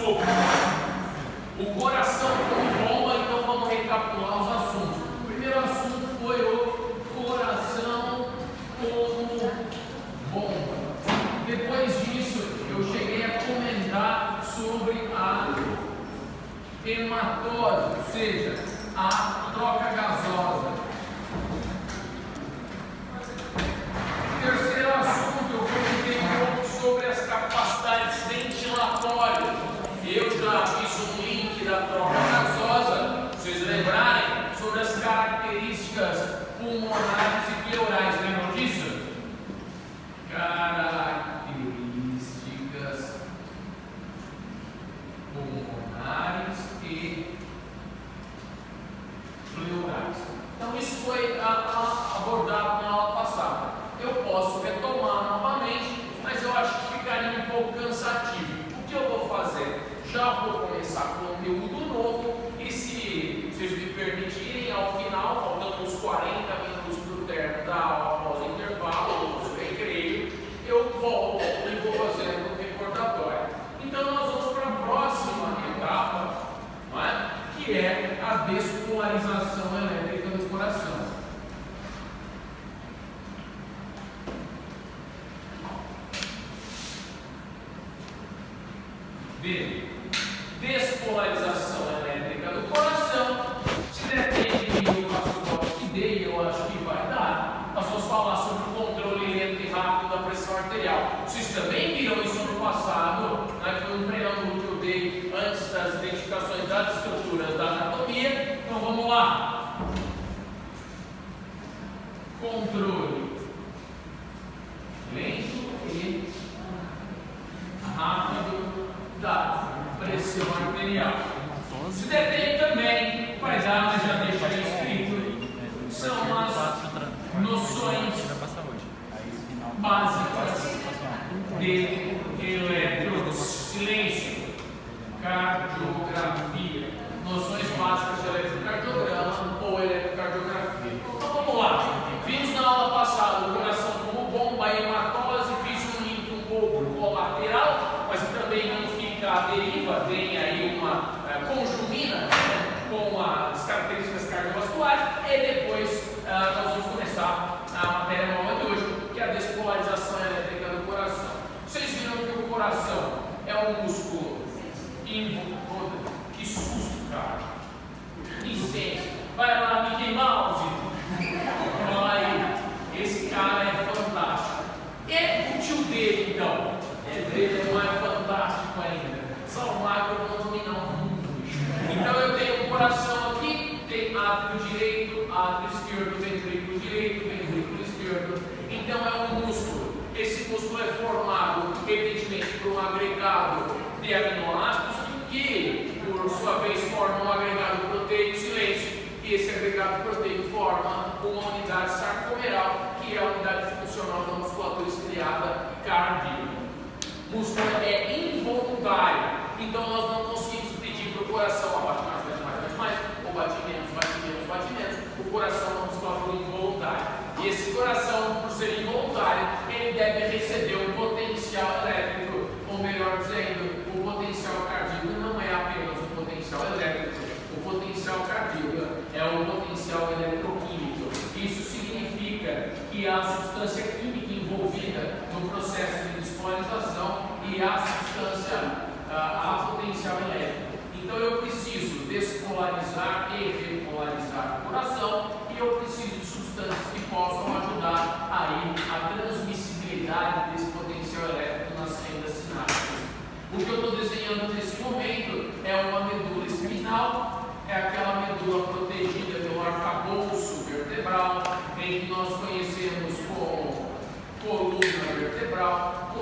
sobre o coração como bomba, então vamos recapitular os assuntos. O primeiro assunto foi o coração como bomba. Depois disso, eu cheguei a comentar sobre a hematose, ou seja, a troca gasosa. Terceiro assunto, eu comentei um pouco sobre as capacidades ventilatórias. Eu já fiz um link da troca gasosa, vocês lembrarem, sobre as características pulmonares e pleurais. Lembram disso? Características pulmonares e pleurais. Então isso foi abordado na aula passada. Eu posso retomar novamente, mas eu acho que ficaria um pouco cansativo. O que eu vou fazer? Já vou começar conteúdo novo e, se vocês me permitirem, ao final, faltando uns 40 minutos para o término da aula após o intervalo, ou o recreio, eu volto e vou fazendo um recordatório. Então nós vamos para a próxima etapa, não é? Que é a despolarização elétrica do coração. B. Despolarização elétrica do coração. Se depende de mim, eu faço o voto que dei, eu acho que vai dar. Nós vamos falar sobre o controle lento e rápido da pressão arterial. Vocês também viram isso no passado, né, que foi um preâmbulo que eu dei antes das identificações das estruturas da anatomia. Então vamos lá. Controle lento e rápido da pressão arterial. Se depende também, vai dar, mas já deixa escrito, são as noções básicas de eletro, silêncio, cardiografia, noções básicas de eletrocardiograma ou eletrocardiografia. Então vamos lá, vimos na aula passada o coração como bomba, a hematose, fiz um link um pouco colateral, mas também não fica à deriva, tem aí uma conjumina, né, com as características cardiovasculares, e depois nós vamos começar a matéria nova de hoje, que é a despolarização elétrica do coração. Vocês viram que o coração é um músculo envolvente. Que susto, cara! Licença, vai lá, Mickey Mouse! Fala aí, esse cara é fantástico. E o tio dele, então? O dele é mais fantástico ainda. Só o magro não dominar o mundo. Então eu tenho o coração aqui, tem átrio direito, átrio esquerdo, ventrículo direito, ventrículo esquerdo. Então é um músculo. Esse músculo é formado, evidentemente, por um agregado de aminoácidos que, por sua vez, forma um agregado proteico silêncio. E esse agregado proteico forma uma unidade sarcomeral, que é a unidade funcional da musculatura estriada cardíaca. O músculo é involuntário, então nós não conseguimos pedir para o coração bate mais, ou bate menos. O coração é uma musculatura involuntária. E esse coração, por ser involuntário, ele deve receber um potencial elétrico, ou melhor dizendo, o potencial cardíaco não é apenas o potencial elétrico, o potencial cardíaco é o potencial eletroquímico. Isso significa que a substância química envolvida no processo de despolarização e a substância, a potencial elétrico. Então eu preciso despolarizar e repolarizar o coração e eu preciso de substâncias que possam ajudar aí a transmissibilidade desse potencial elétrico nas fendas sinápticas. O que eu estou desenhando nesse momento é uma medula espinal, é aquela medula protegida pelo arcabouço vertebral, em que nós conhecemos como coluna vertebral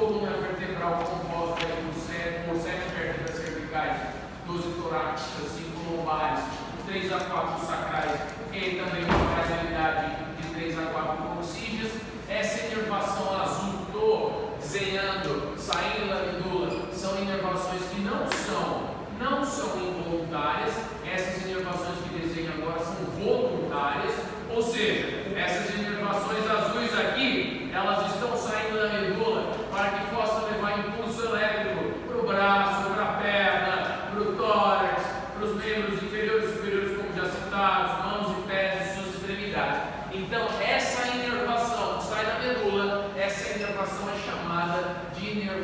composta por 7 vértebras cervicais, 12 torácicas, 5 lombares, 3 a 4 sacrais e também uma variabilidade de 3 a 4 coxígeas. Essa inervação azul que estou desenhando, saindo da medula, são inervações que não são involuntárias. Essas inervações que desenho agora são voluntárias, ou seja, essas inervações azuis aqui, elas estão saindo da medula para que possa levar impulso elétrico para o braço, para a perna,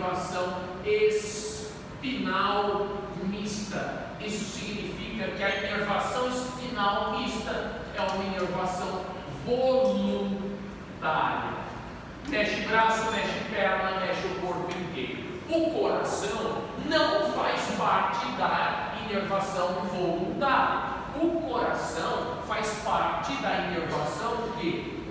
inervação espinal mista. Isso significa que a inervação espinal mista é uma inervação voluntária. Mexe braço, mexe perna, mexe o corpo inteiro. O coração não faz parte da inervação voluntária. O coração faz parte da inervação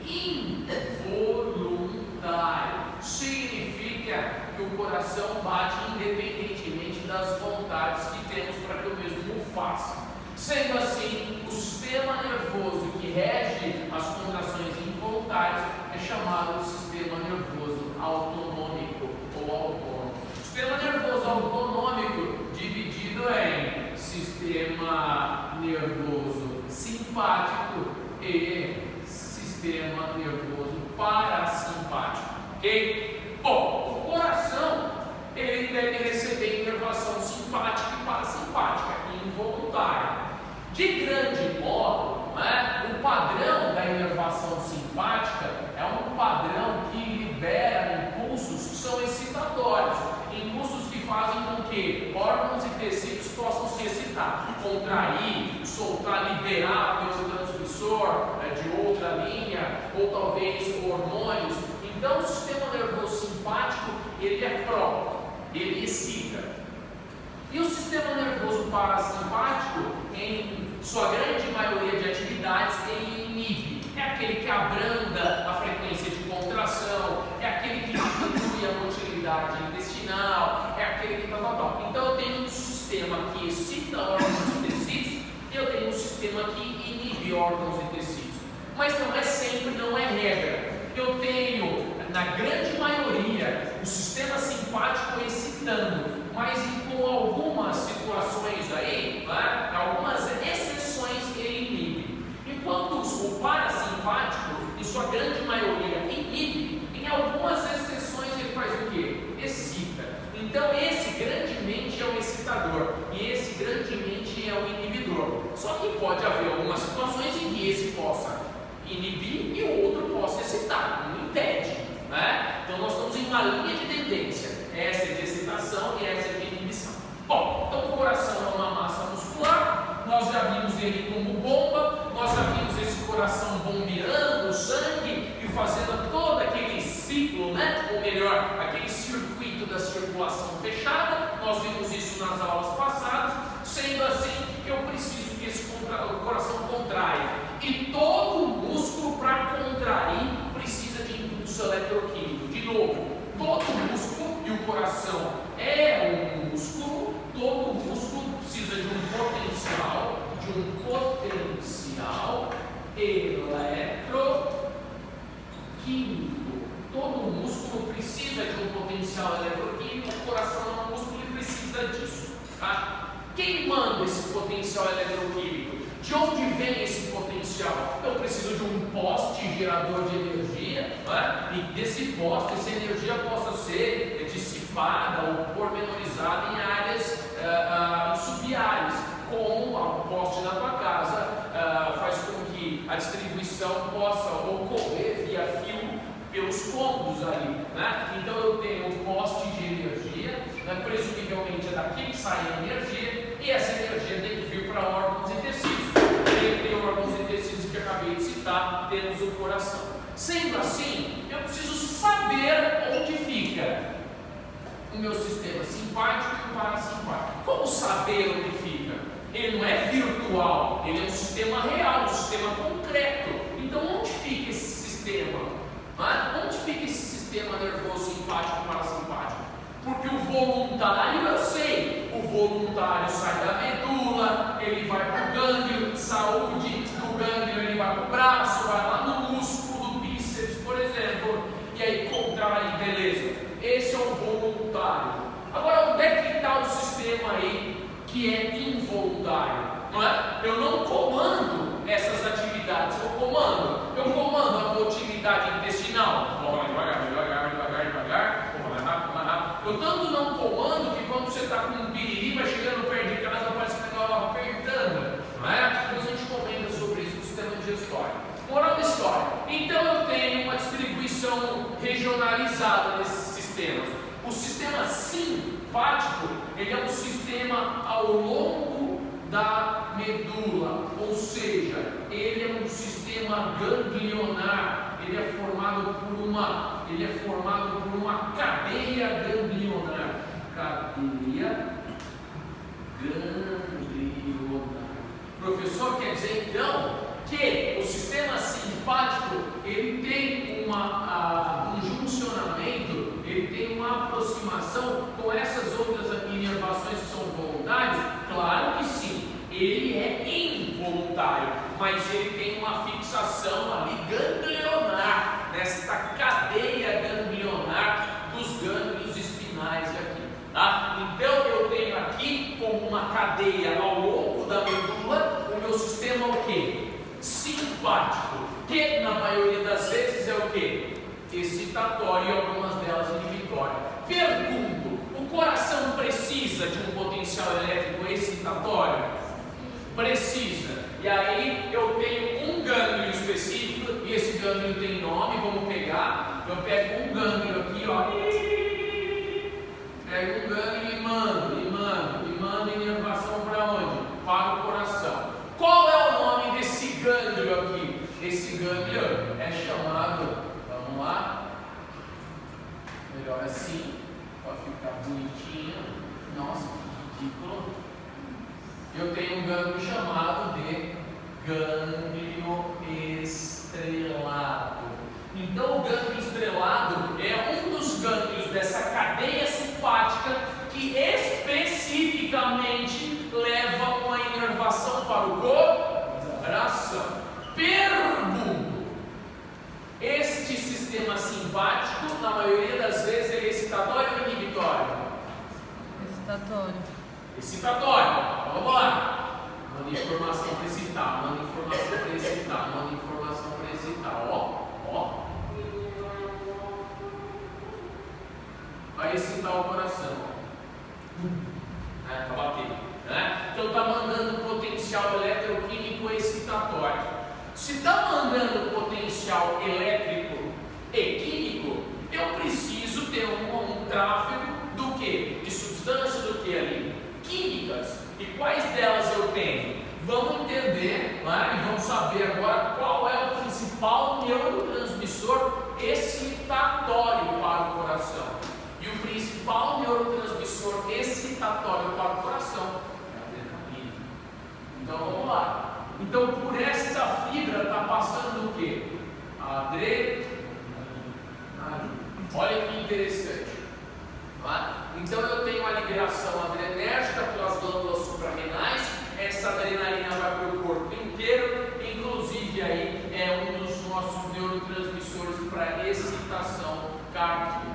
involuntária. Significa que o coração bate independentemente das vontades que temos para que o mesmo o faça. Sendo assim, o sistema nervoso que rege as contrações involuntárias é chamado de sistema nervoso autonômico ou autônomo. Sistema nervoso autonômico dividido em sistema nervoso simpático e sistema nervoso parasimpático. Ok? Bom, o coração ele deve receber inervação simpática e parasimpática, involuntária. De grande modo, o padrão da inervação simpática é um padrão que libera impulsos que são excitatórios, impulsos que fazem com que órgãos e tecidos possam se excitar, contrair, soltar, liberar neurotransmissor de outra linha, ou talvez hormônios. Então, o sistema nervoso simpático ele é próprio, ele excita. E o sistema nervoso parasimpático, em sua grande maioria de atividades, ele inibe. É aquele que abranda a frequência de contração, é aquele que diminui a motilidade intestinal, é aquele que tal. Então eu tenho um sistema que excita órgãos e tecidos e eu tenho um sistema que inibe órgãos e tecidos. Mas não é sempre, não é regra. Eu tenho, na grande maioria, o sistema simpático excitando, mas com algumas situações aí, algumas exceções ele inibe. Enquanto o parasimpático, em sua grande maioria, inibe, em algumas exceções ele faz o quê? Excita. Então esse grandemente é o excitador e esse grandemente é o inibidor. Só que pode haver algumas situações em que esse possa inibir e o outro possa excitar, não impede. Então nós estamos em uma linha de tendência, essa é de excitação e essa é de inibição. Bom, então o coração é uma massa muscular, nós já vimos ele como bomba, nós já vimos esse coração bombeando o sangue e fazendo todo aquele ciclo, ou melhor, aquele circuito da circulação fechada. Nós vimos isso nas aulas passadas. Sendo assim, eu preciso que o coração contraia, e todo músculo para contrair precisa de impulso eletroquímico. De novo, todo músculo, e o coração é um músculo, todo músculo precisa de um potencial eletroquímico. Todo músculo precisa de um potencial eletroquímico, o coração é um músculo e precisa disso. Quem manda esse potencial eletroquímico? De onde vem esse potencial? Eu preciso de um poste gerador de energia, e desse poste, essa energia possa ser dissipada ou pormenorizada em áreas sub-áreas, como o poste na tua casa faz com que a distribuição possa ocorrer via fio pelos cômodos ali. Então eu tenho um poste de energia, presumivelmente é daqui que sai a energia, e essa energia tem que vir para órgãos e tecidos. Entre órgãos e tecidos que eu acabei de citar, temos o coração. Sendo assim, eu preciso saber onde fica o meu sistema simpático e o parasimpático. Como saber onde fica? Ele não é virtual, ele é um sistema real, um sistema concreto. Então, onde fica esse sistema? Onde fica esse sistema nervoso simpático e parasimpático? Porque o voluntário eu sei, o voluntário sai da medula, ele vai para o gânglio de saúde, do gânglio ele vai para o braço, vai lá no músculo do bíceps, por exemplo, e aí contrai, beleza. Esse é o voluntário. Agora, onde é que está o sistema aí que é involuntário? Eu não comando essas atividades, eu comando a motilidade intestinal. Vamos devagar, mais rápido. Eu tanto não comando que quando você está com um piriri, vai chegando perto de casa, parece que está apertando. Depois a gente comenta sobre isso no sistema digestório. Moral da história. Então eu tenho uma distribuição regionalizada nesses sistemas. O sistema simpático, ele é um sistema ao longo da medula, ou seja, ele é um sistema ganglionar, ele é formado por uma cadeia ganglionar. Cadeia ganglionar. Professor, quer dizer então que o sistema simpático ele tem um juncionamento, ele tem uma aproximação com essas outras inervações que são voluntárias? Claro que sim, ele é involuntário, mas ele tem uma fixação ali ganglionar, nesta cadeia ganglionar dos gânglios espinais aqui, tá? Então eu tenho aqui como uma cadeia ao longo da medula o meu sistema o quê? Simpático, que na maioria das vezes é o que? Excitatório e algumas delas inibitório. Pergunto, o coração precisa de um potencial elétrico excitatório? Precisa. E aí eu tenho um gânglio específico, e esse gânglio tem nome, vamos pegar. Eu pego um gânglio aqui, ó. Pego um gânglio e mando inervação para onde? Para o coração. Qual é o nome desse gânglio aqui? Esse gânglio é chamado, vamos lá, melhor assim, para ficar bonitinho. Nossa, que ridículo. Eu tenho um gânglio chamado de gânglio estrelado. Então o gânglio estrelado é um dos gânglios dessa cadeia simpática que especificamente leva uma inervação para o coração. Pergunto, este sistema simpático, na maioria das vezes, ele é excitatório ou inibitório? Excitatório. Excitatório. Então, vamos lá. Manda informação para excitar, manda informação para excitar, manda informação para excitar. Ó. Vai excitar o coração. Tá batendo. Né? Então está mandando potencial eletroquímico excitatório. Se está mandando potencial elétrico e químico, eu preciso ter um tráfego do que? De substâncias do que ali? Químicas. E quais delas eu tenho? Vamos entender, né? E vamos saber agora qual é o principal neurotransmissor excitatório para o coração. E o principal neurotransmissor excitatório para o coração é a adrenalina. Então vamos lá. Então por esta fibra está passando o que? A adrenalina. Olha que interessante. Tá? Então eu tenho uma liberação adrenérgica pelas glândulas suprarrenais. Essa adrenalina vai para o corpo inteiro. Inclusive aí é um dos nossos neurotransmissores para excitação cardíaca.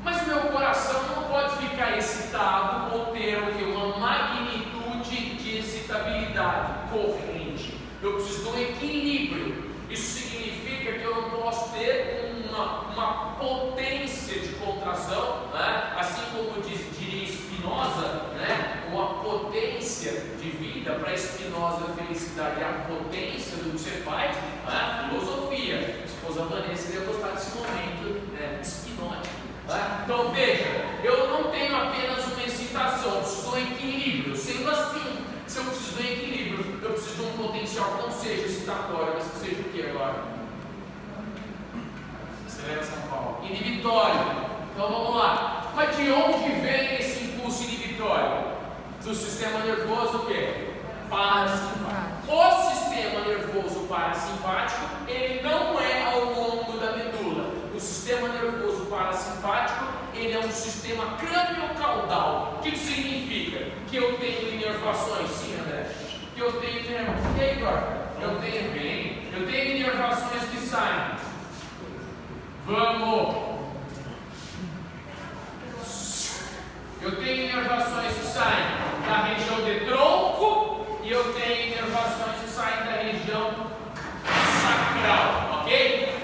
Mas o meu coração não pode ficar excitado ou ter uma magnitude de excitabilidade corrente. Eu preciso de um equilíbrio. Isso significa que eu não posso ter uma potência de contração, né? Assim como diria Spinoza, né? Uma potência de vida. Para Spinoza, a felicidade é a potência do que você faz, né? Filosofia. A esposa Vanessa ia gostar desse momento, né? Spinótico. Então veja, eu não tenho apenas uma excitação, eu preciso de um equilíbrio. Sendo assim, se eu preciso de um equilíbrio, eu preciso de um potencial que não seja excitatório, mas que seja o que agora? Acelera São Paulo. Inibitório. Então vamos lá. Mas de onde vem esse impulso inibitório? Do sistema nervoso o quê? Parasimpático. O sistema nervoso parasimpático, ele não é ao longo da medula. O sistema nervoso parasimpático, ele é um sistema crânio-caudal. O que significa? Que eu tenho inervações, sim, André? Que eu tenho inervações, eu tenho inervações que saem. Vamos! Eu tenho inervações que saem da região de tronco e eu tenho inervações que saem da região sacral, ok?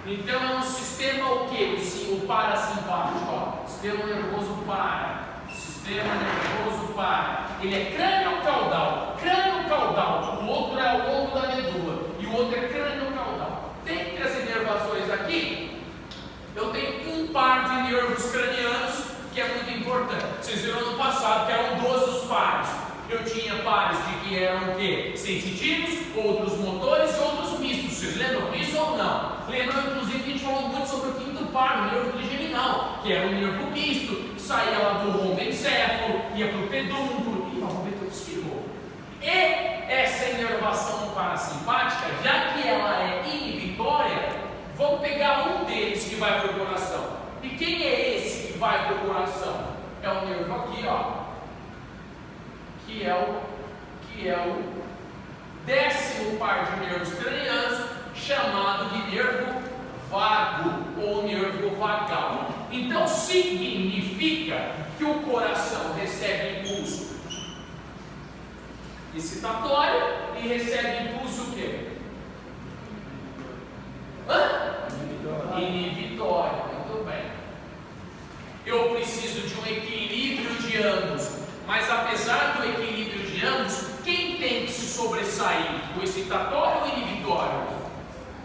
Então é um sistema o quê? O parasimpático, ó. Sistema nervoso para. Sistema nervoso para. Ele é crânio-caudal. Crânio-caudal. O outro é ao longo da medula. E o outro é crânio-caudal. Dentre as inervações aqui, eu tenho um par de nervos cranianos que é muito importante. Vocês viram no passado que eram 12 os pares. Eu tinha pares de que eram o quê? Sensitivos, outros motores e outros mistos. Vocês lembram disso ou não? Lembram, inclusive, que a gente falou muito sobre o quinto par, o nervo trigeminal, que era um nervo misto, que saía lá do romboencéfalo, ia para o pedúnculo, e vamos ver todo espirro. E essa inervação parasimpática, já que ela é inibitória, vamos pegar um deles que vai para o coração. E quem é esse que vai para o coração? É o nervo aqui, ó. Que é o 10º par de nervos cranianos, chamado de nervo vago ou nervo vagal. Então significa que o coração recebe impulso excitatório e recebe impulso o quê? Inibitório. Muito bem. Eu preciso de um equilíbrio de ambos. Mas apesar do equilíbrio de ambos, quem tem que se sobressair? O excitatório ou o inibitório?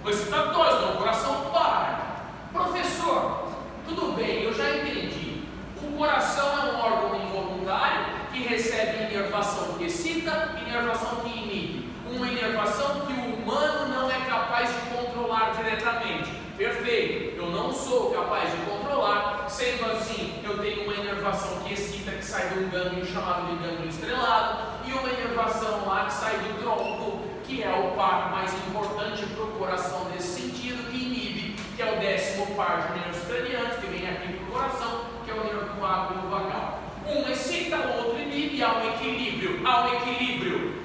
O excitatório, então o coração para. Professor, tudo bem, eu já entendi. O coração é um órgão involuntário que recebe inervação que excita e inervação que inibe. Uma inervação que o humano não é capaz de controlar diretamente. Perfeito, eu não sou capaz de controlar, sendo assim, eu tenho uma inervação que excita, que sai de um gânglio chamado de gânglio estrelado, e uma inervação lá que sai do tronco, que é o par mais importante para o coração nesse sentido, que inibe, que é o 10º par de nervos cranianos, que vem aqui para o coração, que é o nervo vago e o vagal. Um excita, o outro inibe, há um equilíbrio, não um equilíbrio,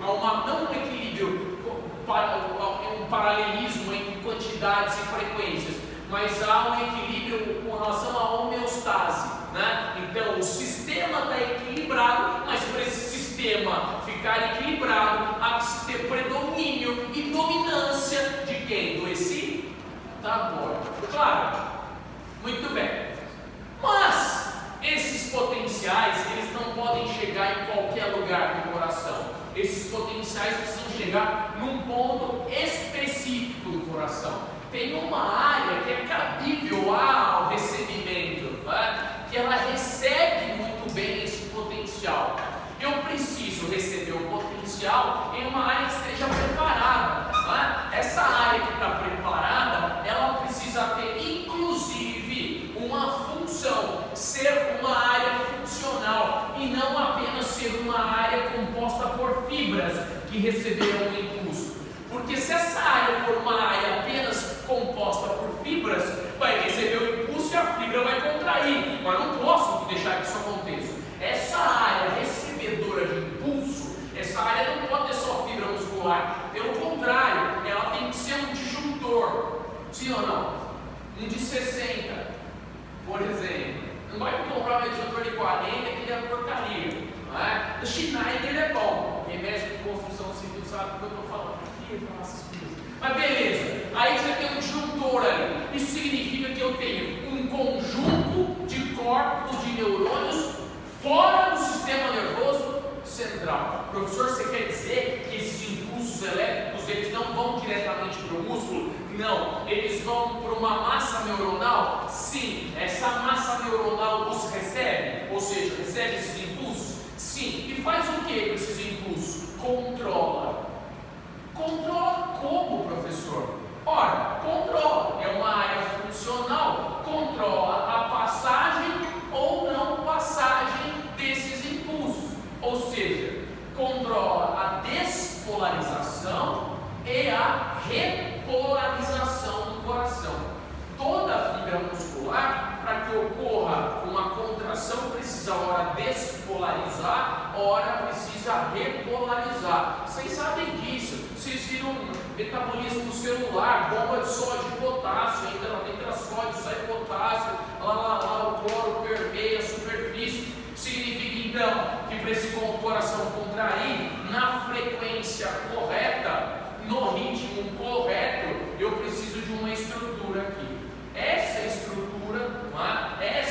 um paralelismo entre quantidades e frequências, mas há um equilíbrio com relação à homeostase, né? Então o sistema está equilibrado, mas para esse sistema ficar equilibrado há que se ter predomínio e dominância de quem? Do excitador. Claro? Muito bem. Mas esses potenciais, eles não podem chegar em qualquer lugar do coração. Esses potenciais precisam chegar num ponto específico do coração. Tem uma área que é cabível ao recebimento, né? Que ela recebe muito bem esse potencial. Eu preciso receber o potencial em uma área que esteja preparada, né? Essa área que está preparada, ela precisa ter inclusive uma função, ser uma área funcional e não apenas ser uma área composta por fibras que receberam o impulso. Porque se essa área for uma área apenas composta por fibras, vai receber o impulso e a fibra vai contrair. Mas não posso deixar que isso aconteça. Essa área recebedora de impulso, essa área não pode ter só fibra muscular. Pelo contrário, ela tem que ser um disjuntor. Sim ou não? Um de 60, por exemplo. Não vai comprar um disjuntor de 40 que é porcaria. Não é? O Schneider é bom. Quem mexe com construção civil sabe o que eu estou falando. Mas beleza, aí você tem um disjuntor ali. Isso significa que eu tenho um conjunto de corpos de neurônios fora do sistema nervoso central. Professor, você quer dizer que esses impulsos elétricos eles não vão diretamente para o músculo? Não, eles vão para uma massa neuronal? Sim, essa massa neuronal os recebe, ou seja, recebe esses impulsos? Sim, e faz o que com esses impulsos? Controla. Controla como, professor? Ora, controla, é uma área funcional, controla a passagem ou não passagem desses impulsos, ou seja, controla a despolarização e a repolarização do coração. Toda fibra muscular, para que ocorra uma contração, precisa ora despolarizar, ora precisa repolarizar. Vocês sabem disso. Vocês viram metabolismo celular, bomba de sódio e potássio, entra sódio, sai potássio, lá o cloro permeia a superfície. Significa então que para esse coração contrair na frequência correta, no ritmo correto, eu preciso de uma estrutura aqui. Essa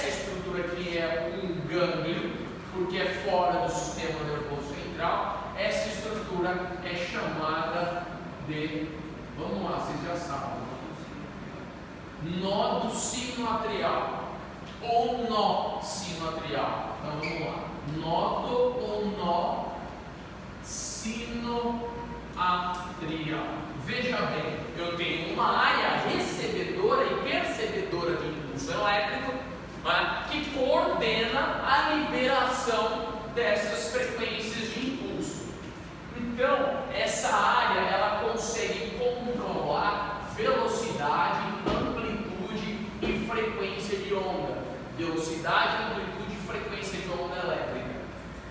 estrutura aqui é um gânglio, porque é fora do sistema nervoso central. Essa estrutura é chamada de, vamos lá, vocês já sabem, nó do sino atrial ou nó sino atrial. Então vamos lá. sinoatrial. Veja bem, eu tenho uma área recebedora e percebedora de impulso elétrico, né, que coordena a liberação dessas frequências de impulso. Então, essa área ela consegue controlar velocidade, amplitude e frequência de onda. Velocidade, amplitude e frequência de onda elétrica.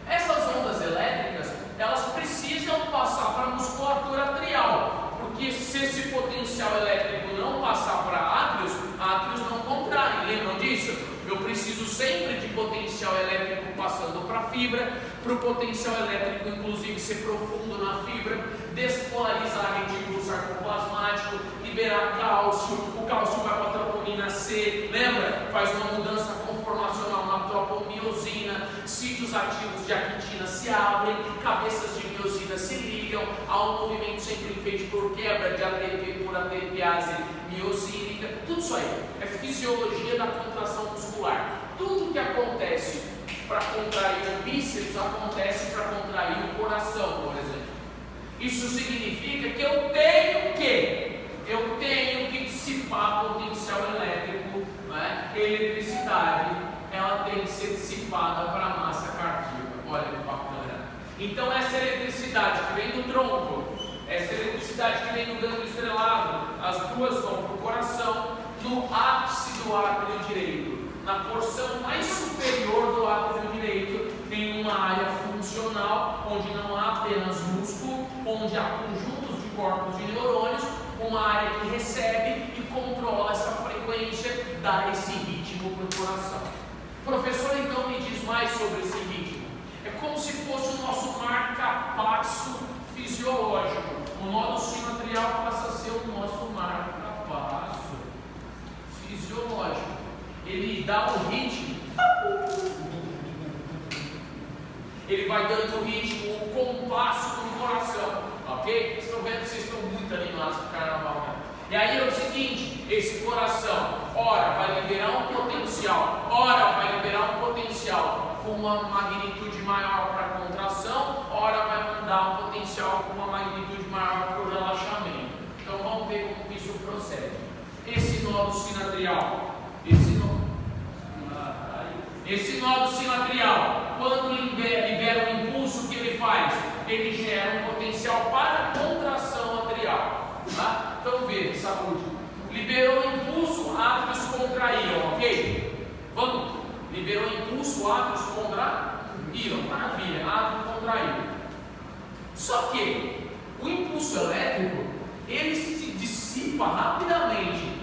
Essas ondas elétricas, elas precisam passar para a musculatura atrial, porque se esse potencial elétrico não passar para átrios não contraem. Lembram disso? Eu preciso sempre de potencial elétrico passando para a fibra, para o potencial elétrico inclusive ser profundo na fibra, despolarizar retículo sarcoplasmático, liberar cálcio, o cálcio vai para a troponina C, lembra? Faz uma mudança conformacional na tropomiosina, sítios ativos de actina se abrem, cabeças de miosina se ligam, há um movimento sempre feito por quebra de ATP por ATPase miosínica, tudo isso aí é fisiologia da contração muscular. Tudo que acontece para contrair o bíceps acontece para contrair o coração, por exemplo. Isso significa que eu tenho que dissipar potencial elétrico, né? Eletricidade, ela tem que ser dissipada para a massa cardíaca. Olha que bacana. Então essa eletricidade que vem do tronco, essa eletricidade que vem do gânglio estrelado, as duas vão para o coração, no ápice do átrio direito. Na porção mais superior do átrio direito tem uma área funcional, onde não há apenas músculo, onde há conjuntos de corpos de neurônios, uma área que recebe e controla essa frequência, dá esse ritmo para o coração. Professor, então me diz mais sobre esse ritmo. É como se fosse o nosso marca-passo fisiológico. O nódulo sinoatrial passa a ser o nosso marca-passo fisiológico. Ele dá um ritmo, ele vai dando o ritmo, o compasso no coração, ok? Vocês estão vendo que vocês estão muito animados com o carnaval, né? E aí é o seguinte, esse coração, ora vai liberar um potencial, ora vai liberar um potencial com uma magnitude maior para a contração, ora vai mandar um potencial com uma magnitude maior para o relaxamento. Então vamos ver como isso procede. Esse nódulo sinoatrial, esse nódulo sinoatrial, quando libera o impulso, o que ele faz? Ele gera um potencial para a contração atrial. Tá? Então veja, saúde. Liberou o impulso, átrios contraíram, ok? Vamos. Liberou o impulso, átrios contraíram. Maravilha, átrio contraíram. Só que o impulso elétrico, ele se dissipa rapidamente.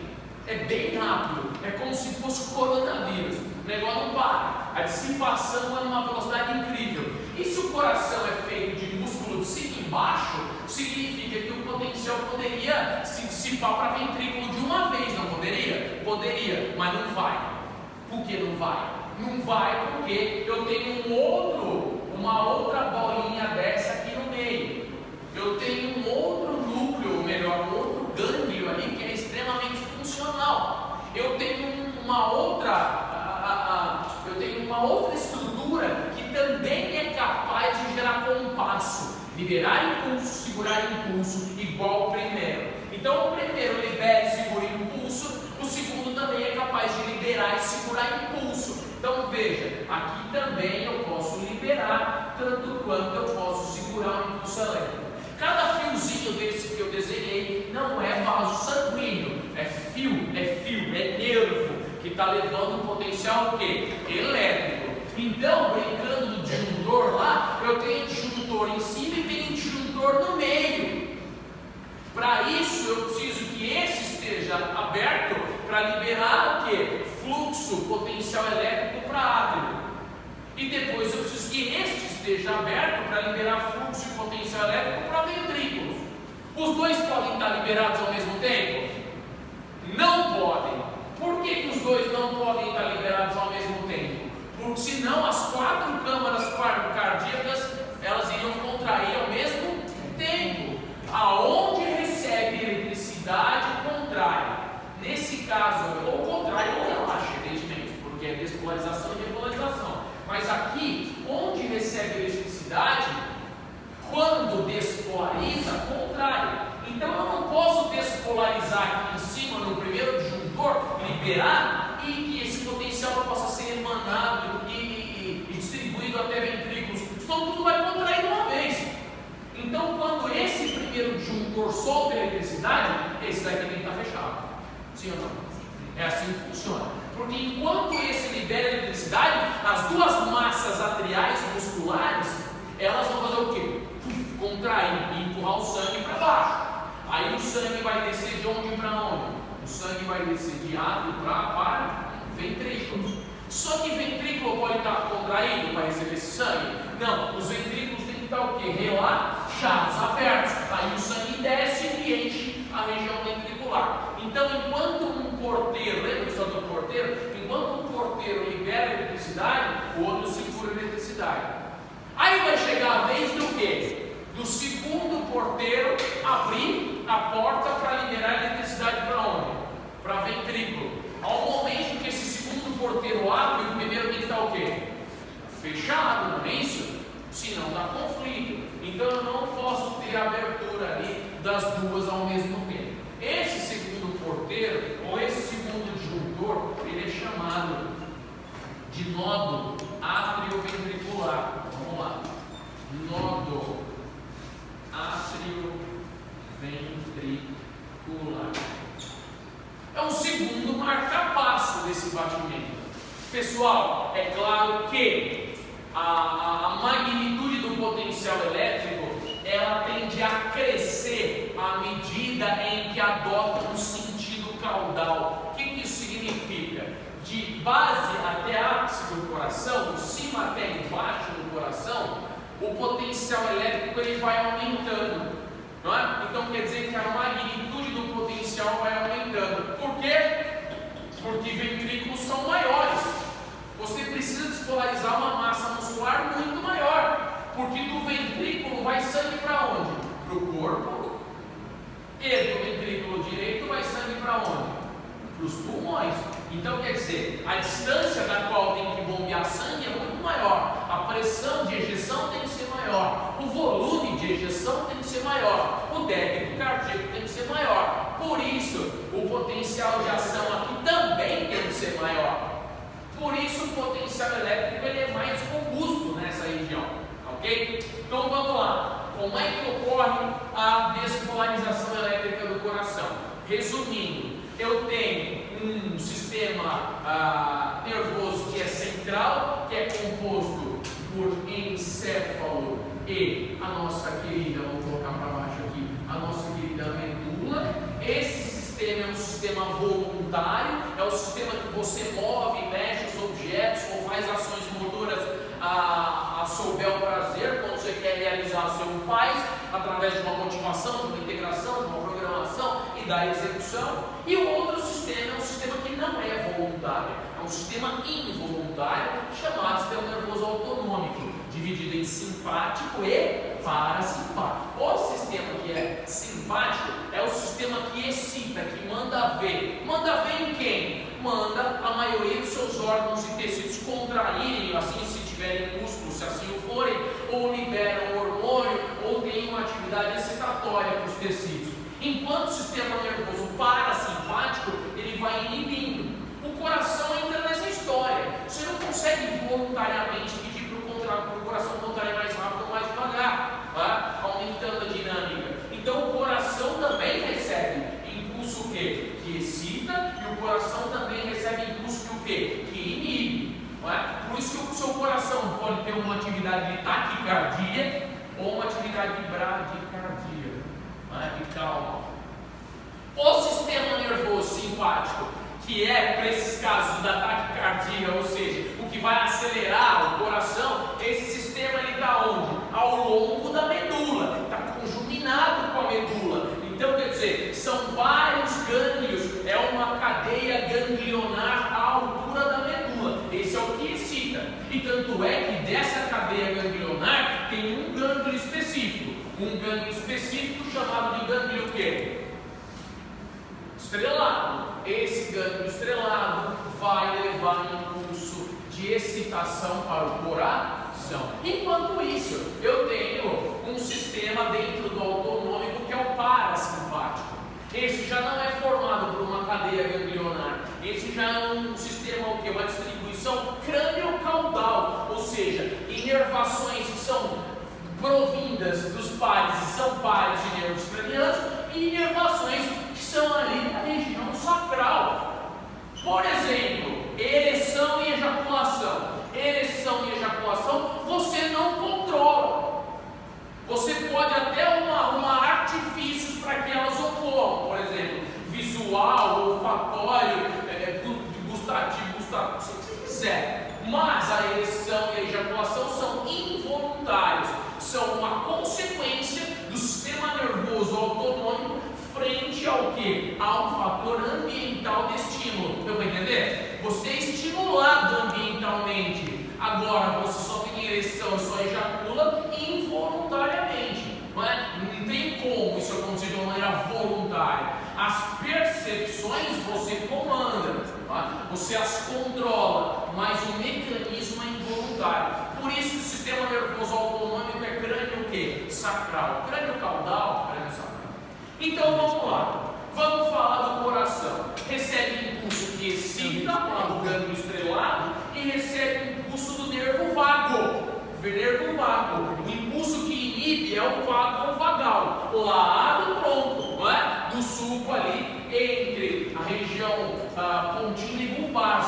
É bem rápido. É como se fosse o coronavírus. O negócio não para. A dissipação é uma velocidade incrível. E se o coração é feito de músculo de cima e embaixo, significa que o potencial poderia se dissipar para ventrículo de uma vez, não poderia? Poderia, mas não vai. Por que não vai? Não vai porque eu tenho uma outra bolinha dessa aqui no meio. Eu tenho um outro núcleo, ou melhor, um outro gânglio ali que é extremamente funcional. Eu tenho uma outra estrutura que também é capaz de gerar compasso, liberar impulso, segurar impulso, igual o primeiro. Então o primeiro libera e segura impulso, o segundo também é capaz de liberar e segurar impulso. Então veja, aqui também eu posso liberar, tanto quanto eu posso segurar o impulso elétrico. Cada fiozinho desse que eu desenhei não é vaso sanguíneo, é fio, é nervo, que está levando um potencial o quê? Elétrico. Então, brincando do disjuntor lá, eu tenho disjuntor em cima e tenho disjuntor no meio. Para isso, eu preciso que esse esteja aberto para liberar o quê? Fluxo, potencial elétrico para átrio. E depois eu preciso que este esteja aberto para liberar fluxo e potencial elétrico para ventrículos. Os dois podem estar liberados ao mesmo tempo? Não podem. Por que os dois não podem estar liberados ao mesmo tempo? Porque senão as 4 câmaras cardíacas elas iriam contrair ao mesmo tempo. Aonde recebe eletricidade, contrai. Nesse caso, ou contrai ou relaxa, evidentemente, porque é despolarização e depolarização. Mas aqui, onde recebe eletricidade, quando liberar e que esse potencial possa ser emanado e distribuído até ventrículos. Então tudo vai contrair de uma vez. Então quando esse primeiro disjuntor solta a eletricidade, esse daqui tem que estar fechado. Sim ou não? É assim que funciona. Porque enquanto esse libera eletricidade, as duas massas atriais musculares, elas vão fazer o quê? Contrair e empurrar o sangue para baixo. Aí o sangue vai descer de onde para onde? O sangue vai descer de átrio para ventrículo. Só que ventrículo pode estar contraído para receber esse sangue? Não, os ventrículos têm que estar o quê? Relaxados, abertos. Aí o sangue desce e enche a região ventricular. Então, enquanto um porteiro, lembra só do porteiro? Enquanto um porteiro libera eletricidade, o outro segura a eletricidade. Aí vai chegar a vez do quê? Do segundo porteiro abrir a porta para liberar a eletricidade para onde? Para ventrículo. Ao momento que esse segundo porteiro abre, o primeiro tem que estar o quê? Fechado, não é isso? Senão dá conflito. Então eu não posso ter a abertura ali das duas ao mesmo tempo. Esse segundo porteiro, ou esse segundo disjuntor, ele é chamado de nódo atrioventricular. Vamos lá. Nódo atrioventricular. É um segundo marca-passo desse batimento. Pessoal, é claro que a magnitude do potencial elétrico, ela tende a crescer à medida em que adota um sentido caudal. O que isso significa? De base até ápice do coração, de cima até embaixo do coração, o potencial elétrico ele vai aumentando, não é? Então quer dizer que a magnitude do potencial vai aumentando. Por quê? Porque ventrículos são maiores. Você precisa despolarizar uma massa muscular muito maior, porque do ventrículo vai sangue para onde? Para o corpo. E do ventrículo direito vai sangue para onde? Para os pulmões. Então quer dizer, a distância da qual tem que bombear sangue é muito maior, a pressão de ejeção tem que ser maior, o volume de ejeção tem que ser maior, o débito cardíaco tem que ser maior. Por isso, o potencial de ação aqui também tem que ser maior. Por isso, o potencial elétrico ele é mais robusto nessa região, ok? Então vamos lá. Como é que ocorre a despolarização elétrica do coração? Resumindo, eu tenho um sistema nervoso que é central, que é composto por encéfalo e a nossa querida, vamos colocar para baixo aqui, a nossa querida medula. Esse sistema é um sistema voluntário, é o sistema que você move, mexe os objetos ou faz ações motoras a seu bel prazer, quando você quer realizar, você o faz através de uma motivação, de uma integração, de uma programação e da execução. E o outro sistema é um sistema que não é voluntário, é um sistema involuntário chamado sistema nervoso autonômico, dividido em simpático e parasimpático. O sistema que é simpático é o sistema que excita, que manda ver. Manda ver em quem? Manda a maioria dos seus órgãos e tecidos contraírem, assim se tiverem músculos, se assim o forem, ou liberam hormônio, ou tem uma atividade excitatória para os tecidos. Enquanto o sistema nervoso parasimpático, ele vai inibindo. O coração entra nessa história. Você não consegue voluntariamente pedir para o coração contrair mais rápido ou mais devagar, tá? Aumentando a dinâmica. Então o coração também recebe impulso o quê? Que excita, e o coração também recebe impulso que o quê? Que inibe. Por isso que o seu coração pode ter uma atividade de taquicardia ou uma atividade de bradicardia, de calma. O sistema nervoso simpático, que é para esses casos da taquicardia, ou seja, o que vai acelerar o coração, esse sistema ele está onde? Ao longo da medula, está conjuminado com a medula. Então quer dizer, são vários gânglios, é uma cadeia ganglionar à altura da medula. Esse é o que excita. E tanto é que dessa cadeia ganglionar tem um gânglio específico. Um gânglio específico chamado de gânglio o quê? Estrelado. Esse gânglio estrelado vai levar impulso de excitação para o coração. Enquanto isso, eu tenho um sistema dentro do autonômico que é o parasimpático. Esse já não é formado por uma cadeia ganglionar. Esse já é um sistema, uma distribuição crânio-caudal, ou seja, inervações que são provindas dos pares e são pares de nervos cranianos e inervações que são ali na região sacral. Por exemplo, ereção e ejaculação. Ereção e ejaculação você não controla. Você pode até arrumar artifícios para que elas ocorram, por exemplo, visual, olfatório, gustativo, se você quiser. Mas a ereção e a ejaculação são involuntários, são uma consequência do sistema nervoso autonômico frente ao que? A um fator ambiental de estímulo. Deu para entender? Você é estimulado ambientalmente. Agora você só tem ereção e só ejacula involuntariamente. Não tem como isso acontecer de uma maneira voluntária. As percepções você comanda, você as controla, mas o mecanismo é involuntário. Por isso que o sistema nervoso autonômico é crânio o quê? Sacral. Crânio caudal, crânio sacral. Então vamos lá. Vamos falar do coração. Recebe impulso que excita, lá do gânglio estrelado, e recebe impulso do nervo vago. Nervo vago. O impulso que inibe é o vago vagal, lá do tronco, não é? Do sulco ali, entre a região pontina e bulbar,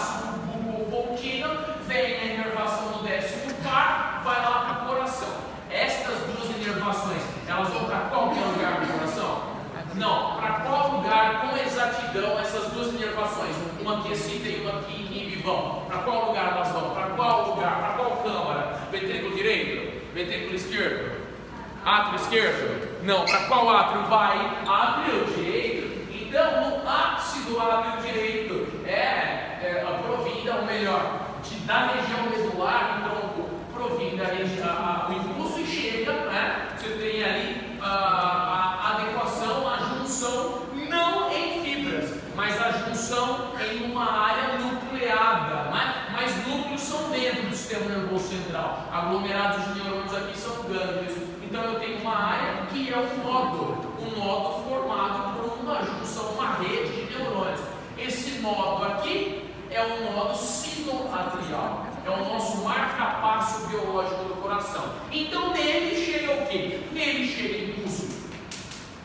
pontina, vem a inervação do 10º par, vai lá para o coração. Estas duas inervações, elas vão para qualquer lugar do coração? Não, para qual lugar, com exatidão, essas duas inervações, uma que excita e uma que inibe, vão? Para qual lugar elas vão? Para qual lugar? Para qual câmara? Ventrículo direito? Ventrículo esquerdo? Átrio esquerdo? Não, para qual átrio vai? Átrio direito. Então, no ápice do átrio direito é provinda, ou melhor, da região medular, então provinda o impulso e chega, né? Você tem ali a adequação, a junção, não em fibras, mas a junção em uma área nucleada, né? Mas núcleos são dentro do sistema nervoso central, aglomerados de neurônios aqui são gânglios. Então eu tenho uma área que é um nódo formado por uma junção, uma rede de neurônios. Esse nódo aqui é um nódo sinoatrial, é o nosso marca-passo biológico do coração. Então nele chega o quê? Nele chega impulso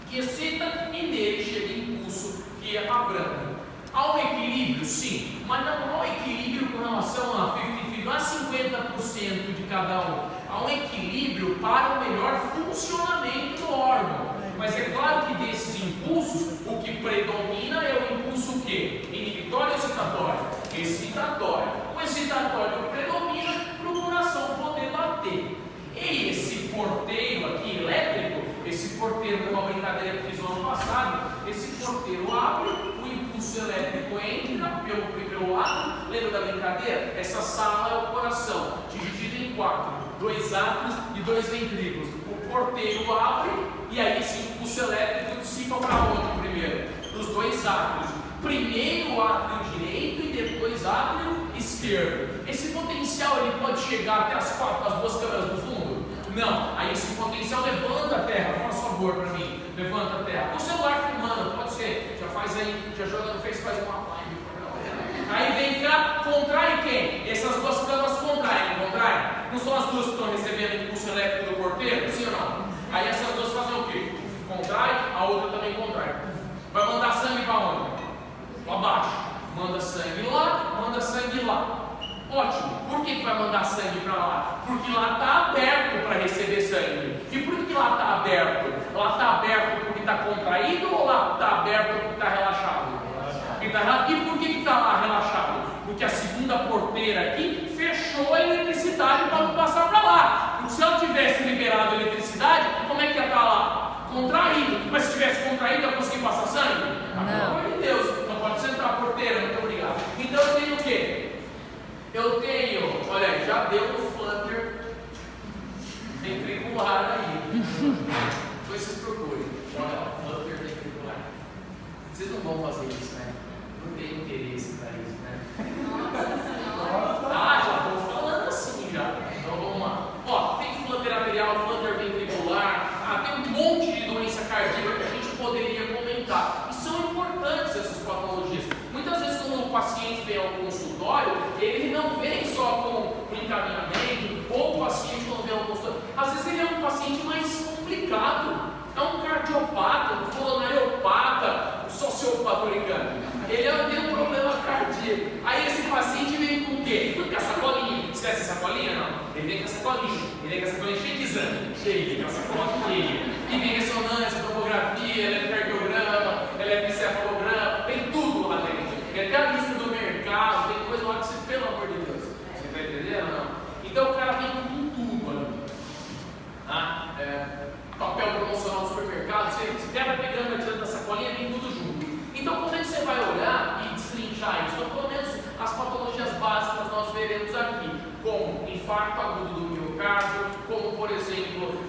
que excita e nele chega impulso que abranda. Há um equilíbrio? Sim, mas não há um equilíbrio com relação a 50-50, não há 50% de cada um. Há um equilíbrio para o melhor funcionamento do órgão. Mas é claro que desses impulsos, o que predomina é o impulso o quê? Inibitório ou excitatório? Excitatório. O excitatório predomina para o coração poder bater. E esse porteiro aqui elétrico, esse porteiro, é uma brincadeira que fiz no ano passado, esse porteiro abre, o impulso elétrico entra pelo lado. Lembra da brincadeira? Essa sala é o coração, dividido em 4, 2 átrios e 2 ventrículos. O porteiro abre e aí esse impulso elétrico dissipa para onde primeiro? Dos 2 átrios. Primeiro o átrio direito e depois átrio esquerdo. Esse potencial ele pode chegar até as 2 câmeras do fundo? Não. Aí esse potencial levanta a terra, faz favor para mim, levanta a terra. O celular filmando, pode ser, já faz aí, já joga no Face, faz uma live. Aí vem cá, contrai quem? Essas 2 câmeras contraem, não contraem? Não são as duas que estão recebendo impulso elétrico do porteiro? Sim ou não? Aí essas 2 fazem o quê? Contrai, a outra também contrai. Vai mandar sangue para onde? Lá abaixo. Manda sangue lá, manda sangue lá. Ótimo. Por que vai mandar sangue para lá? Porque lá está aberto para receber sangue. E por que lá está aberto? Lá está aberto porque está contraído ou lá está aberto porque está relaxado? E por que está lá relaxado? Porque a segunda porteira aqui fechou a eletricidade para não passar para lá. Porque se ela tivesse liberado a eletricidade, como é que ia estar lá? Contraído. Mas se tivesse contraído, ia conseguir passar sangue? Pelo amor de Deus. Não pode sentar a porteira, muito obrigado. Então eu tenho o quê? Eu tenho, olha aí, já deu um flutter ventricular aí. Depois vocês procurem. Olha, flutter ventricular. Vocês não vão fazer isso, né? Não tem interesse para isso, né? Ah, já estou falando assim já. Então vamos lá. Ó, tem flutter arterial, flutter ventricular, tem um monte de doença cardíaca que a gente poderia comentar. E são importantes essas patologias. Muitas vezes quando o paciente sacolinha. Ele vem com a sacolinha cheia de exame, cheia, aquela sacola cheia. E vem ressonância, tomografia, eletrocardiograma, eletroencefalograma, tem tudo lá dentro. Tem até a lista do mercado, tem coisa lá que você, pelo amor de Deus, você está entendendo ou não? Então o cara vem com tudo ali. Papel promocional do supermercado, você pega pegando diante da sacolinha, vem tudo junto. Então, quando você vai olhar e destrinchar isso, pelo menos as patologias básicas nós veremos aqui, como infarto agudo do miocárdio, como, por exemplo,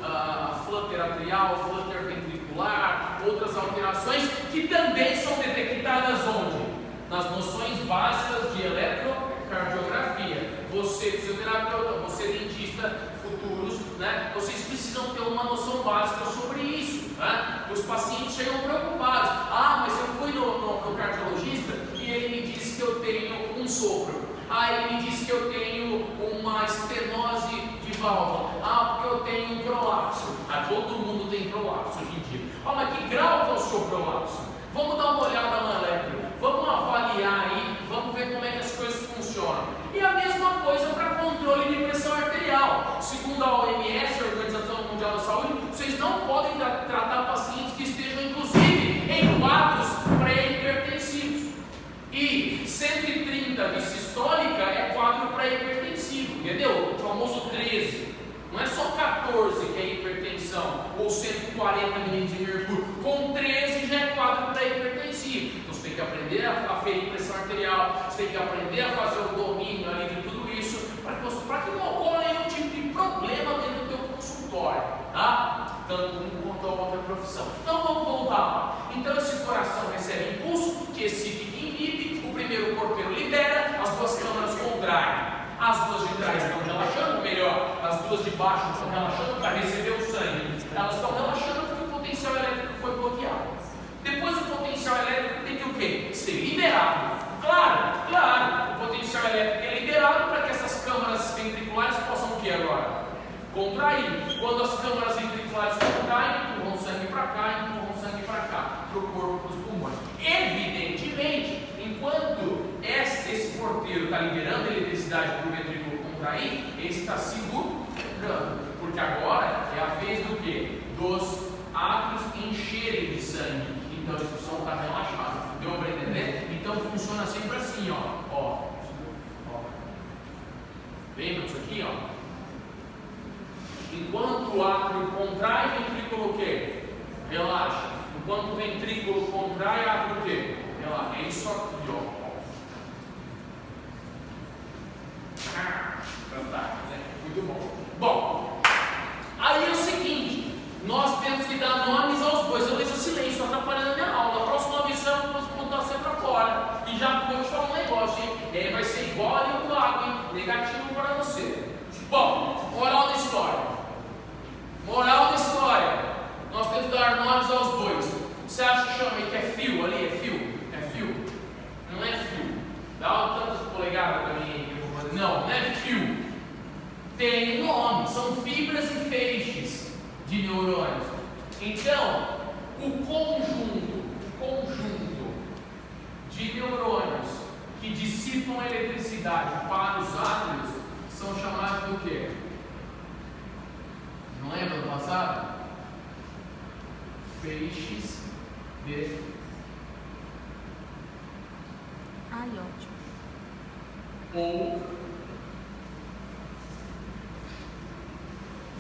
flutter atrial, flutter ventricular, outras alterações que também são detectadas onde? Nas noções básicas de eletrocardiografia. Você, fisioterapeuta, você, dentista, futuros, né? Vocês precisam ter uma noção básica sobre isso, né? Os pacientes chegam preocupados. Mas eu fui no cardiologista e ele me disse que eu tenho um sopro. Ele me disse que eu tenho uma estenose de válvula. Porque eu tenho um prolapso. Todo mundo tem prolapso hoje em dia. Mas que grau que é o seu prolapso? Vamos dar uma olhada no eletro. Vamos avaliar aí, vamos ver como é que as coisas funcionam. E a mesma coisa para controle de pressão arterial. Segundo a OMS, a Organização Mundial da Saúde, vocês não podem tratar pacientes que estejam, inclusive, em quadros pré-hipertensivos. E 130 de sistólica é quadro pré-hipertensivo, entendeu? O famoso 13. Não é só 14 que é hipertensão, ou 140 milímetros de mercúrio. Com 13 já é quadro pré-hipertensivo. Então você tem que aprender a ferir pressão arterial, você tem que aprender a fazer o domínio ali de tudo isso, para que não ocorra nenhum tipo de problema dentro do teu consultório, tá? Tanto um quanto a outra profissão. Então vamos voltar lá. Então esse coração recebe impulso, que excita e inibe, o primeiro corpeiro libera, as duas câmaras contraem. As duas de trás estão relaxando, ou melhor, as duas de baixo estão relaxando para receber o sangue. Elas estão relaxando porque o potencial elétrico foi bloqueado. Depois o potencial elétrico tem que o quê? Ser liberado. Claro, o potencial elétrico é liberado para que essas câmaras ventriculares possam o que agora? Contrair. Quando as câmaras ventriculares contraem, empurram o sangue para cá, para o corpo, para os pulmões. Evidentemente, enquanto esse porteiro está liberando a eletricidade para o ventrículo contrair, ele está segurando, porque agora é a vez do quê? Dos átrios encherem de sangue. Então a discussão está relaxada. Deu para entender? Então funciona sempre assim, ó. Lembra disso aqui, ó? Enquanto o átrio contrai, o ventrículo o quê? Relaxa. Enquanto o ventrículo contrai, átrio o quê? Relaxa. É isso aqui, ó. Fantástico, né? Muito bom. Bom, aí é o seguinte, nós temos que dar nomes aos bois. Eu deixo silêncio, atrapalhando a minha aula. A próxima vez já vou botar você para fora. E já vou te falar um negócio, hein? Vai ser igual ali do lago, hein? Negativo para você. Bom, moral da história. Nós temos que dar nomes aos bois. Você acha que chama aí que é fio ali? É fio? Não é fio. Dá um tanto de polegada para mim. Não é fio. Tem nome, são fibras e feixes de neurônios. Então, o conjunto de neurônios que dissipam eletricidade para os átrios são chamados do quê? Não lembra do passado? Feixes de... Ótimo. Ou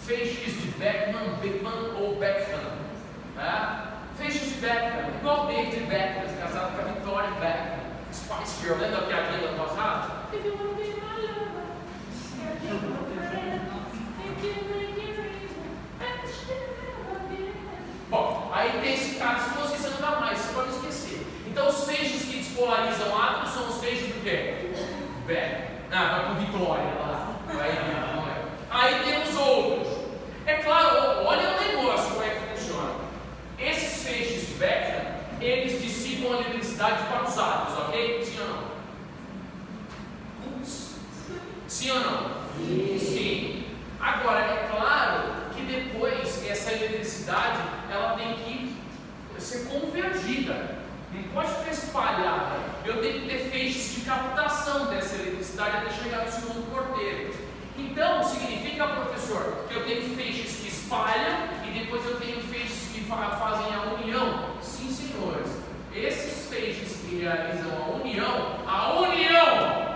feixes de Beckman ou Beckham, né? Feixes de Beckman, igual David Beckham, casado com a Victoria Beckham, Spice Girl, lembra a piadinha do ano passado? Bom, aí tem esse cara, se não esquecer nunca mais, você pode esquecer. Então os feixes que despolarizam átomos são os feixes do quê? Beckman. Vai com Victoria lá. Aí temos outros. É claro, olha o negócio como é que funciona. Esses feixes de Beckman, eles dissipam a eletricidade para os átomos, ok? Sim ou não? Sim ou não? Sim. Agora, é claro que depois essa eletricidade ela tem que ser realizam a união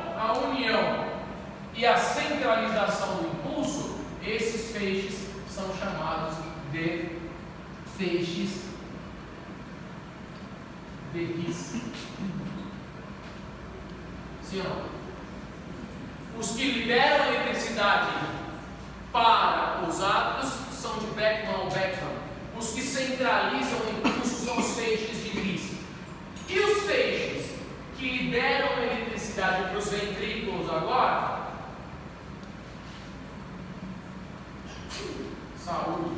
e a centralização do impulso, esses feixes são chamados de feixes de His. Sim ou não? Os que liberam a eletricidade para os átomos são de Beckmann ou Beckmann. Os que centralizam o impulso são os feixes de His. E os feixes que liberam a eletricidade para os ventrículos agora? Saúde.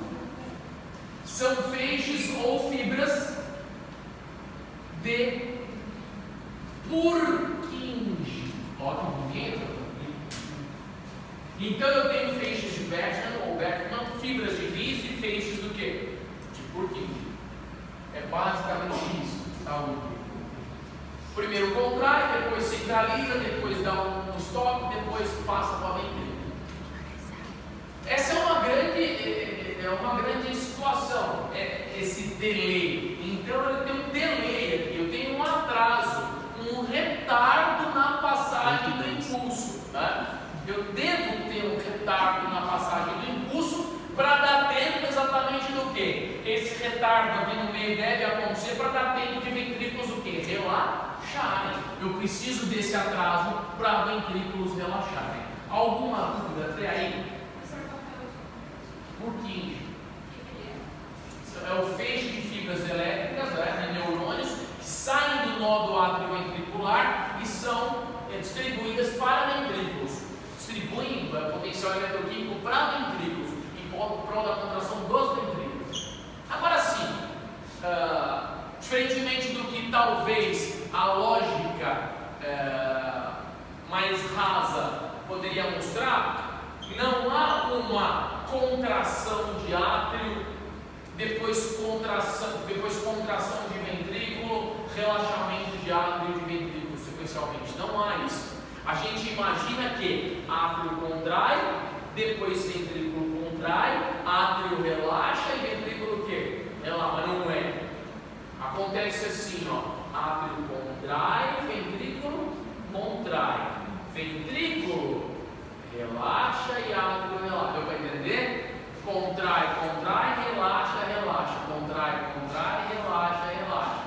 São feixes ou fibras de Purkinje. Olha que bonito. Então eu tenho feixes de Beckmann ou Beckmann, fibras de His e feixes do quê? De Purkinje. É basicamente isso. Saúde. Primeiro contrai, depois centraliza, depois dá um stop, depois passa para a ventrículo. Essa é uma grande situação, esse delay. Então eu tenho um delay aqui, eu tenho um atraso, um retardo na passagem do impulso. Tá? Eu devo ter um retardo na passagem do impulso para dar tempo exatamente do que? Esse retardo aqui no meio deve acontecer para dar tempo de ventrículos o quê? Relaxarem. Eu preciso desse atraso para ventrículos relaxarem. Alguma dúvida até aí? Purkinje. É o feixe de fibras elétricas, de neurônios, que saem do nó do átrio ventricular e são distribuídas para ventrículos. Distribuem o potencial eletroquímico para ventrículos, em prol da contração dos ventrículos. Agora sim, diferentemente do que talvez a lógica mais rasa poderia mostrar, não há uma contração de átrio, depois contração de ventrículo, relaxamento de átrio e de ventrículo sequencialmente. Não há isso. A gente imagina que átrio contrai, depois ventrículo contrai, átrio relaxa e ventrículo o quê? Relaxa, mas não é. Acontece assim, átrio contrai, ventrículo contrai, ventrículo relaxa e átrio relaxa. Deu para entender? Contrai, relaxa, contrai, relaxa.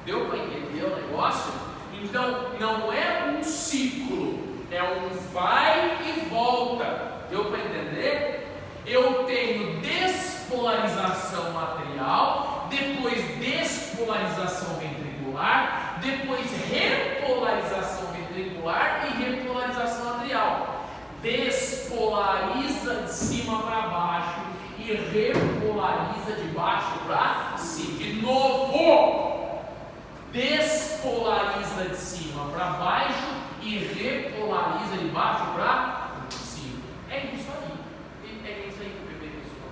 Deu para entender o negócio? Então, não é um ciclo, é um vai e volta. Deu para entender? Eu tenho despolarização material, depois despolarização ventricular, depois repolarização ventricular e repolarização atrial. Despolariza de cima para baixo e repolariza de baixo para cima. De novo, despolariza de cima para baixo e repolariza de baixo para cima. É isso aí. É isso aí que o bebê ensinou.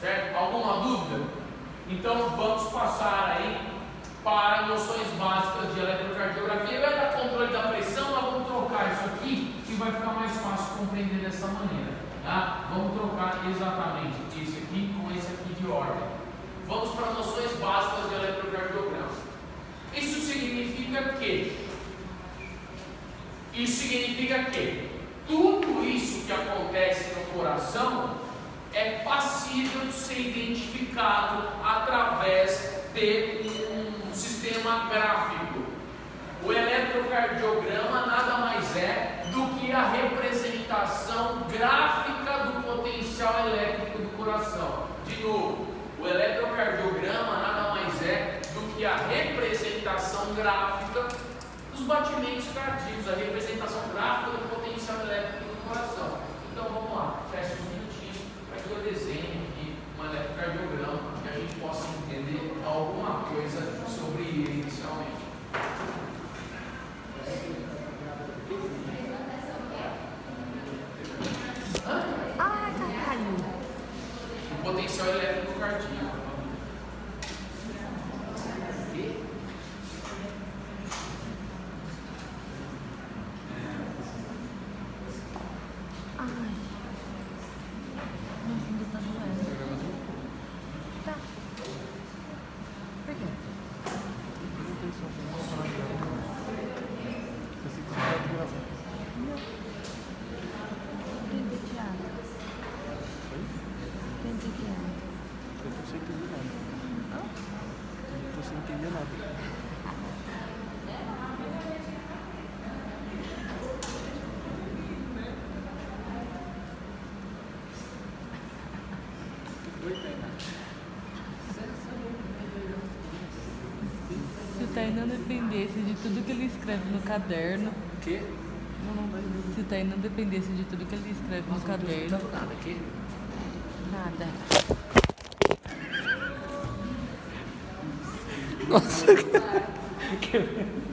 Certo? Alguma dúvida? Então vamos passar aí para noções básicas de eletrocardiografia. Vai dar controle da pressão, nós vamos trocar isso aqui e vai ficar mais fácil compreender dessa maneira. Tá? Vamos trocar exatamente isso aqui com esse aqui de ordem. Vamos para noções básicas de eletrocardiograma. Isso significa que tudo isso que acontece no coração é passível de ser identificado através de um sistema gráfico. O eletrocardiograma nada mais é do que a representação gráfica do potencial elétrico do coração. De novo, o eletrocardiograma nada mais é do que a representação gráfica dos batimentos cardíacos, a representação gráfica do potencial elétrico do coração. Então vamos lá, fecha uns minutinhos para que eu desenhe aqui um eletrocardiograma e a gente possa entender alguma coisa sobre ele inicialmente. Caiu. O potencial elétrico cardíaco. No fundo tá doendo. Tá. Por quê? que é? Eu tô sem entender nada. Hã? Eu tô sem entender nada. Se o Tainan dependesse de tudo que ele escreve no caderno. O quê? Se o Tainan dependesse de tudo que ele escreve no caderno. Não tô nada aqui. Nada. Nossa, que...